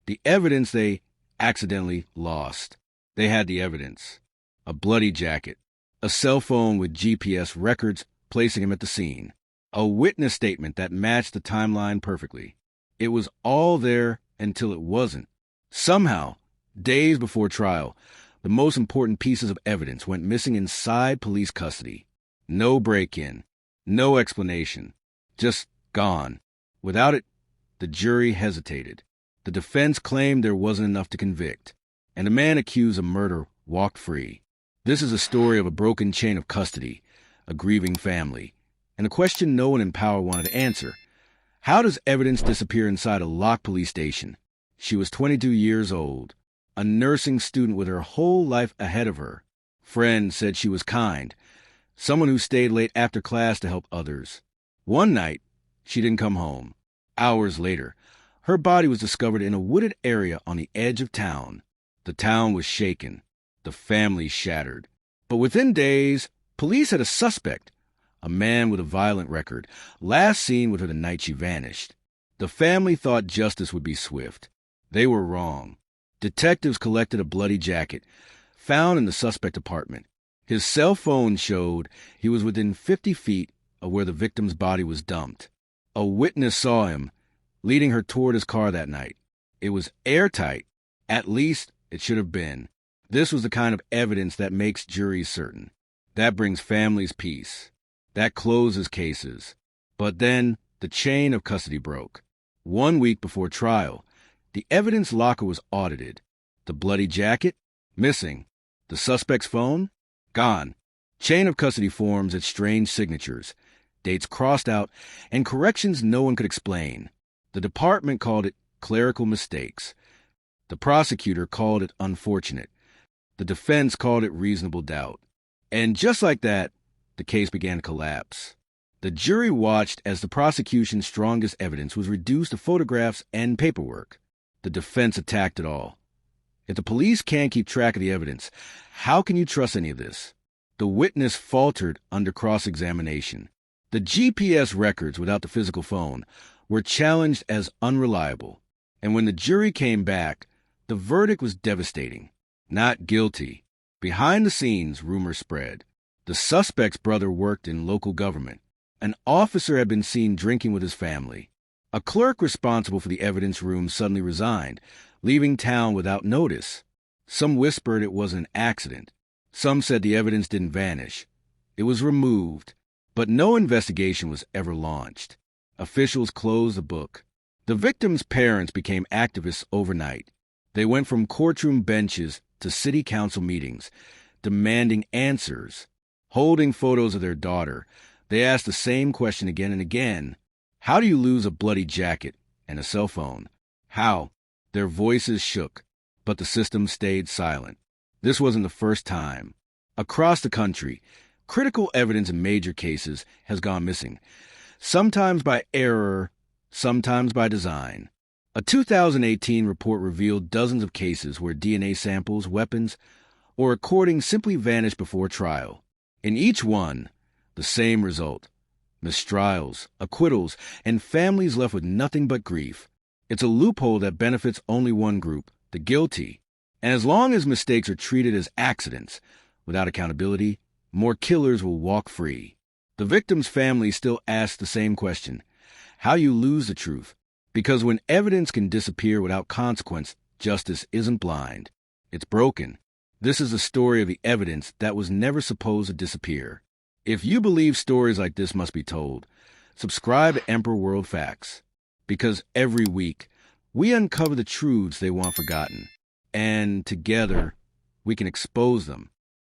The evidence they accidentally lost. They had the evidence. A bloody jacket. A cell phone with GPS records placing him at the scene. A witness statement that matched the timeline perfectly. It was all there until it wasn't. Somehow, days before trial, the most important pieces of evidence went missing inside police custody. No break-in. No explanation. Just gone. Without it, the jury hesitated. The defense claimed there wasn't enough to convict, and the man accused of murder walked free. This is a story of a broken chain of custody, a grieving family, and a question no one in power wanted to answer. How does evidence disappear inside a locked police station? She was 22 years old, a nursing student with her whole life ahead of her. Friends said she was kind, someone who stayed late after class to help others. One night, she didn't come home. Hours later, her body was discovered in a wooded area on the edge of town. The town was shaken, the family shattered. But within days, police had a suspect, a man with a violent record, last seen with her the night she vanished. The family thought justice would be swift. They were wrong. Detectives collected a bloody jacket, found in the suspect apartment. His cell phone showed he was within 50 feet of where the victim's body was dumped. A witness saw him, leading her toward his car that night. It was airtight. At least it should have been. This was the kind of evidence that makes juries certain. That brings families peace. That closes cases. But then the chain of custody broke. 1 week before trial, the evidence locker was audited. The bloody jacket? Missing. The suspect's phone? Gone. Chain of custody forms its strange signatures, dates crossed out, and corrections no one could explain. The department called it clerical mistakes. The prosecutor called it unfortunate. The defense called it reasonable doubt. And just like that, the case began to collapse. The jury watched as the prosecution's strongest evidence was reduced to photographs and paperwork. The defense attacked it all. If the police can't keep track of the evidence, how can you trust any of this? The witness faltered under cross-examination. The GPS records without the physical phone were challenged as unreliable. And when the jury came back, the verdict was devastating. Not guilty. Behind the scenes, rumors spread. The suspect's brother worked in local government. An officer had been seen drinking with his family. A clerk responsible for the evidence room suddenly resigned, leaving town without notice. Some whispered it was an accident. Some said the evidence didn't vanish. It was removed, but no investigation was ever launched. Officials closed the book. The victims' parents became activists overnight. They went from courtroom benches to city council meetings, demanding answers. Holding photos of their daughter, they asked the same question again and again. How do you lose a bloody jacket and a cell phone? How? Their voices shook, but the system stayed silent. This wasn't the first time. Across the country, critical evidence in major cases has gone missing, sometimes by error, sometimes by design. A 2018 report revealed dozens of cases where DNA samples, weapons, or recordings simply vanished before trial. In each one, the same result: mistrials, acquittals, and families left with nothing but grief. It's a loophole that benefits only one group, the guilty. And as long as mistakes are treated as accidents, without accountability, more killers will walk free. The victim's family still asks the same question: how you lose the truth? Because when evidence can disappear without consequence, justice isn't blind. It's broken. This is the story of the evidence that was never supposed to disappear. If you believe stories like this must be told, subscribe to Emperor-worldfacts. Because every week, we uncover the truths they want forgotten. And together, we can expose them.